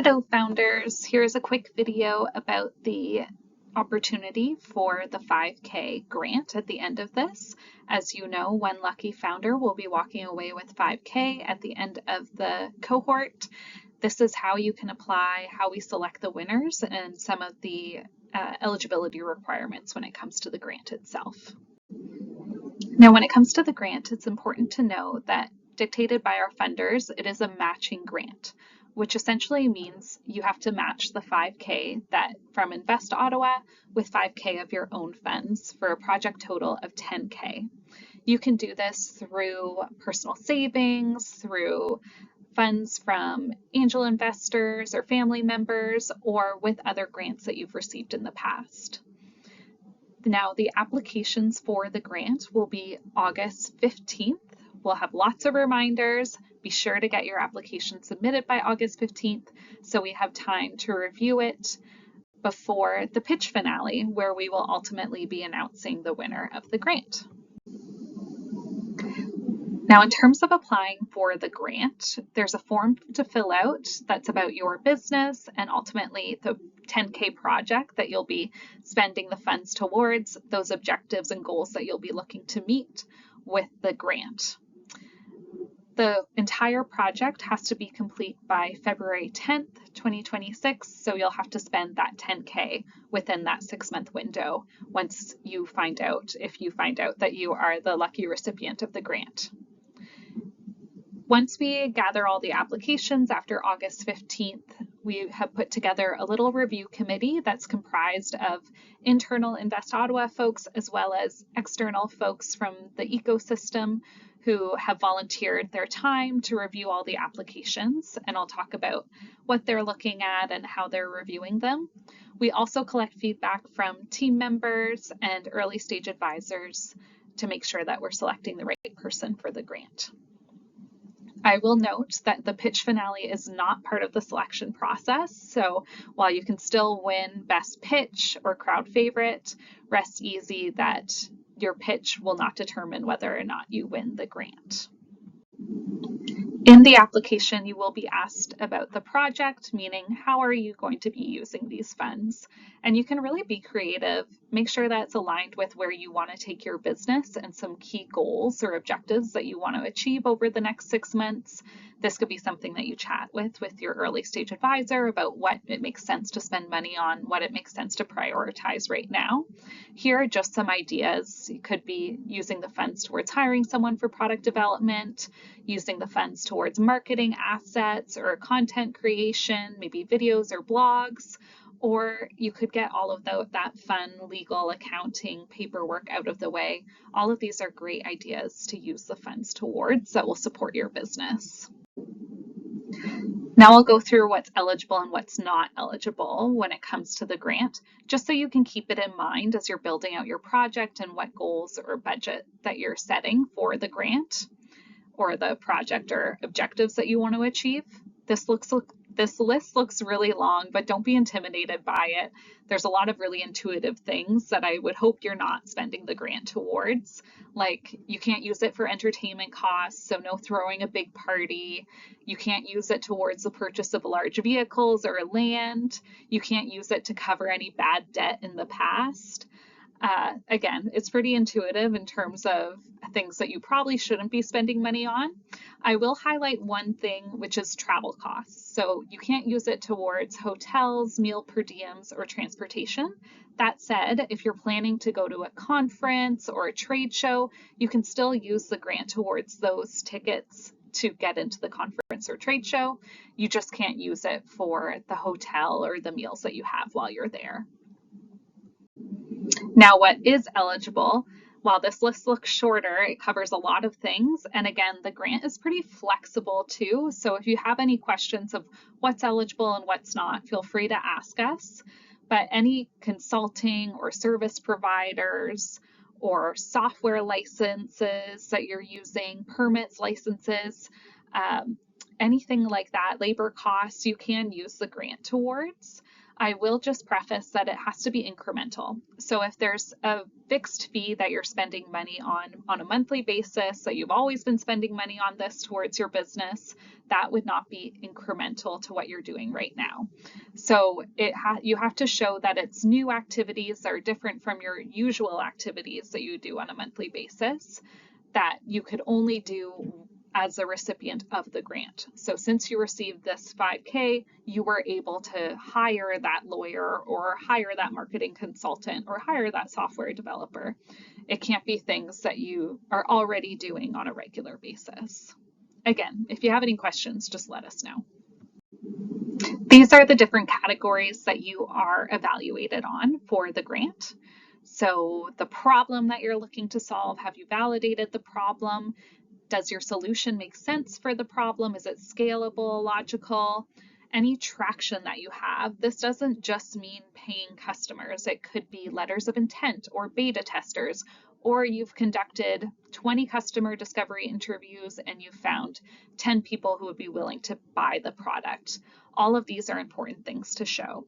Hello founders, here's a quick video about the opportunity for the 5K grant at the end of this. As you know, one lucky founder will be walking away with 5K at the end of the cohort. This is how you can apply, how we select the winners, and some of the eligibility requirements when it comes to the grant itself. Now, when it comes to the grant, it's important to know that dictated by our funders, it is a matching grant, which essentially means you have to match the 5K that from Invest Ottawa with 5K of your own funds for a project total of 10K. You can do this through personal savings, through funds from angel investors or family members, or with other grants that you've received in the past. Now, the applications for the grant will be August 15th. We'll have lots of reminders. Be sure to get your application submitted by August 15th so we have time to review it before the pitch finale, where we will ultimately be announcing the winner of the grant. Now, in terms of applying for the grant, there's a form to fill out that's about your business and ultimately the 10K project that you'll be spending the funds towards, those objectives and goals that you'll be looking to meet with the grant. The entire project has to be complete by February 10th, 2026, so you'll have to spend that 10K within that 6-month window once you find out, if you find out that you are the lucky recipient of the grant. Once we gather all the applications after August 15th, we have put together a little review committee that's comprised of internal Invest Ottawa folks as well as external folks from the ecosystem who have volunteered their time to review all the applications, and I'll talk about what they're looking at and how they're reviewing them. We also collect feedback from team members and early stage advisors to make sure that we're selecting the right person for the grant. I will note that the pitch finale is not part of the selection process, so while you can still win best pitch or crowd favorite, rest easy that your pitch will not determine whether or not you win the grant. In the application, you will be asked about the project, meaning how are you going to be using these funds? And you can really be creative. Make sure that it's aligned with where you want to take your business and some key goals or objectives that you want to achieve over the next 6 months. This could be something that you chat with your early stage advisor about what it makes sense to spend money on, what it makes sense to prioritize right now. Here are just some ideas. You could be using the funds towards hiring someone for product development, using the funds towards marketing assets or content creation, maybe videos or blogs, or you could get all of that fun legal accounting paperwork out of the way. All of these are great ideas to use the funds towards that will support your business. Now I'll go through what's eligible and what's not eligible when it comes to the grant, just so you can keep it in mind as you're building out your project and what goals or budget that you're setting for the grant or the project or objectives that you want to achieve. This list looks really long, but don't be intimidated by it. There's a lot of really intuitive things that I would hope you're not spending the grant towards. Like, you can't use it for entertainment costs, so no throwing a big party. You can't use it towards the purchase of large vehicles or land. You can't use it to cover any bad debt in the past. Again, it's pretty intuitive in terms of things that you probably shouldn't be spending money on. I will highlight one thing, which is travel costs. So you can't use it towards hotels, meal per diems, or transportation. That said, if you're planning to go to a conference or a trade show, you can still use the grant towards those tickets to get into the conference or trade show. You just can't use it for the hotel or the meals that you have while you're there. Now, what is eligible, while this list looks shorter, it covers a lot of things. And again, the grant is pretty flexible too. So if you have any questions of what's eligible and what's not, feel free to ask us. But any consulting or service providers or software licenses that you're using, permits, licenses, anything like that, labor costs, you can use the grant towards. I will just preface that it has to be incremental. So if there's a fixed fee that you're spending money on a monthly basis, that you've always been spending money on this towards your business, that would not be incremental to what you're doing right now. So you have to show that it's new activities that are different from your usual activities that you do on a monthly basis, that you could only do as a recipient of the grant. So since you received this 5K, you were able to hire that lawyer or hire that marketing consultant or hire that software developer. It can't be things that you are already doing on a regular basis. Again, if you have any questions, just let us know. These are the different categories that you are evaluated on for the grant. So the problem that you're looking to solve, have you validated the problem? Does your solution make sense for the problem? Is it scalable, logical? Any traction that you have. This doesn't just mean paying customers. It could be letters of intent or beta testers, or you've conducted 20 customer discovery interviews and you found 10 people who would be willing to buy the product. All of these are important things to show.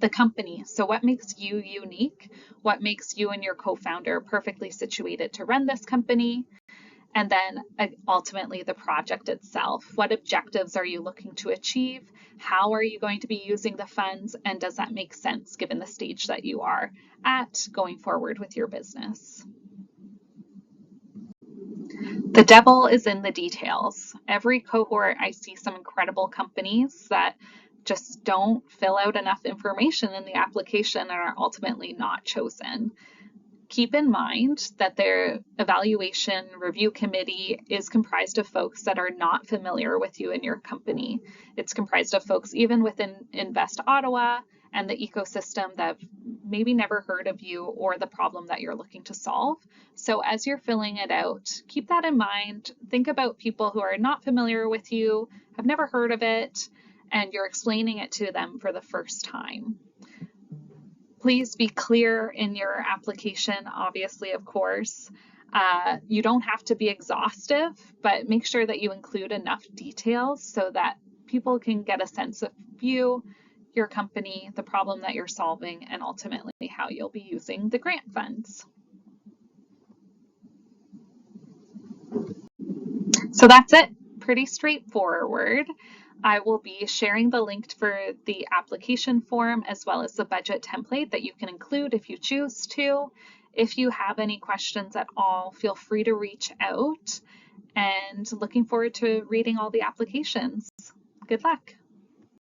The company. So what makes you unique? What makes you and your co-founder perfectly situated to run this company? And then ultimately the project itself. What objectives are you looking to achieve? How are you going to be using the funds? And does that make sense given the stage that you are at going forward with your business? The devil is in the details. Every cohort, I see some incredible companies that just don't fill out enough information in the application and are ultimately not chosen. Keep in mind that their evaluation review committee is comprised of folks that are not familiar with you and your company. It's comprised of folks even within Invest Ottawa and the ecosystem that have maybe never heard of you or the problem that you're looking to solve. So as you're filling it out, keep that in mind. Think about people who are not familiar with you, have never heard of it, and you're explaining it to them for the first time. Please be clear in your application, obviously, of course. You don't have to be exhaustive, but make sure that you include enough details so that people can get a sense of you, your company, the problem that you're solving, and ultimately how you'll be using the grant funds. So that's it. Pretty straightforward. I will be sharing the link for the application form as well as the budget template that you can include if you choose to. If you have any questions at all, feel free to reach out, and looking forward to reading all the applications. Good luck.